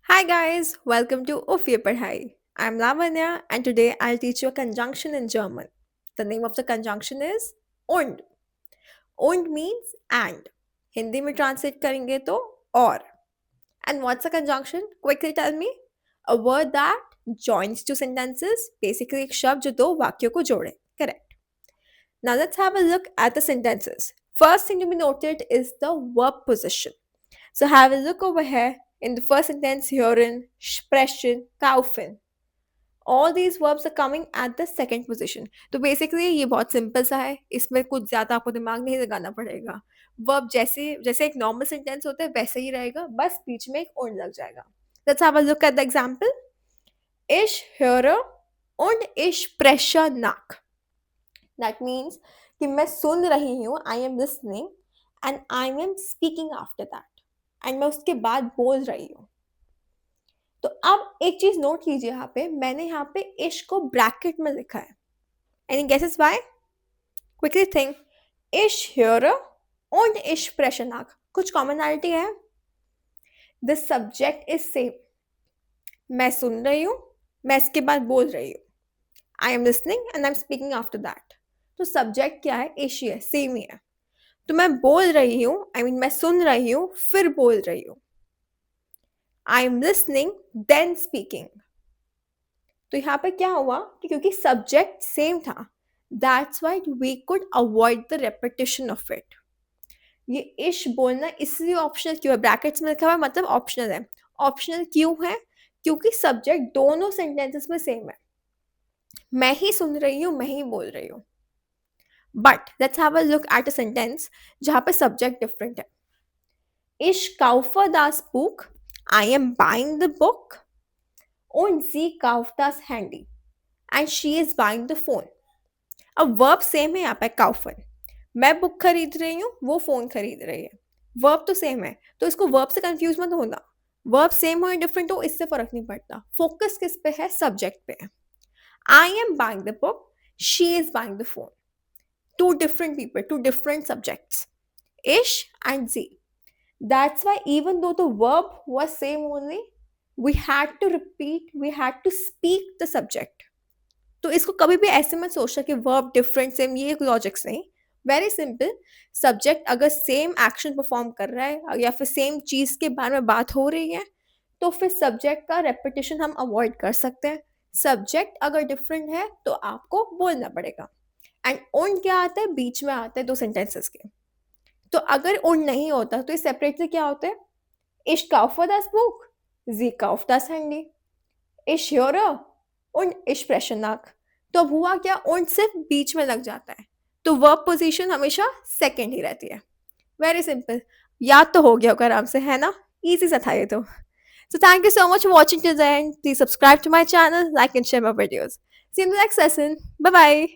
Hi guys, welcome to Ufye Padhai. I'm Lavanya and today I'll teach you a conjunction in German. The name of the conjunction is und. Und means and. Hindi में translate करेंगे तो और. And what's a conjunction? Quickly tell me. A word that joins two sentences, basically एक शब्द जो दो वाक्यों को जोड़े. Correct. Now let's have a look at the sentences. First thing to be noted is the verb position. So have a look over here in the first sentence hören, sprechen, kaufen. All these verbs are coming at the second position. तो basically ये बहुत simple सा है इसमें कुछ ज़्यादा आपको दिमाग नहीं लगाना पड़ेगा वर्ब जैसे जैसे एक नॉर्मल सेंटेंस होता है वैसे ही रहेगा बस बीच में एक und लग जाएगा Let's have a look at the example. Ich höre und ich spreche nach. That means कि मैं सुन रही हूँ I am listening and I am speaking after that. And मैं उसके बाद बोल रही हूँ तो अब एक चीज नोट कीजिए यहाँ पे मैंने यहाँ पे इश्क को ब्रैकेट में लिखा है any guesses why quickly think इश höre und ich spreche nach कुछ कॉमनैलिटी है द सब्जेक्ट इज सेम मैं सुन रही हूँ मैं इसके बाद बोल रही हूँ I am listening and I am speaking after that तो सब्जेक्ट क्या है इश ही है सेम ही है तो मैं बोल रही हूँ आई मीन मैं सुन रही हूँ फिर बोल रही हूँ I am listening then speaking तो यहाँ पे क्या हुआ कि क्योंकि सब्जेक्ट सेम था that's why we could avoid the repetition of it ये इश बोलना इसलिए ऑप्शनल क्यों है ब्रैकेट्स में लिखा हुआ है मतलब ऑप्शनल है ऑप्शनल क्यों है क्योंकि सब्जेक्ट दोनों सेंटेंसेस में सेम है मैं ही सुन रही हूँ मैं ही बोल रही हूँ but let's have a look at a sentence जहाँ पे सब्जेक्ट डिफरेंट है Ich kaufe das Buch. I am buying the book. Und sie kauft das Handy. And she is buying the phone. अब वर्ब सेम है यहाँ पे काउफन मैं book खरीद रही हूँ वो फोन खरीद रही है वर्ब तो सेम है तो इसको वर्ब से कंफ्यूज मत होना वर्ब सेम हो या डिफरेंट हो इससे फर्क नहीं पड़ता फोकस किस पे है सब्जेक्ट पे है I am buying the book she is buying the phone two different people two different subjects ish and जी That's why even though the verb was same only, we had to repeat, we had to speak the subject. तो इसको कभी भी ऐसे मत सोचना कि verb different same ये लॉजिक्स नहीं वेरी सिंपल सब्जेक्ट अगर सेम एक्शन परफॉर्म कर रहा है या फिर सेम चीज़ के बारे में बात हो रही है तो फिर सब्जेक्ट का रेपिटेशन हम अवॉइड कर सकते हैं सब्जेक्ट अगर डिफरेंट है तो आपको बोलना पड़ेगा एंड ओन क्या आता है बीच में आता है दो सेंटेंसेस के तो अगर und नहीं होता तो ये सेपरेटली क्या होते हैं Ich kaufe das Buch. Sie kauft das Handy. Ich höre und ich spreche nach. तो अब हुआ क्या und सिर्फ बीच में लग जाता है तो वर्ब पोजीशन हमेशा सेकंड ही रहती है वेरी सिंपल याद तो हो गया होगा आराम से है ना इजी सा था ये तो so thank you so much for watching till the end please subscribe to my channel like and share my videos see you in the next lesson bye bye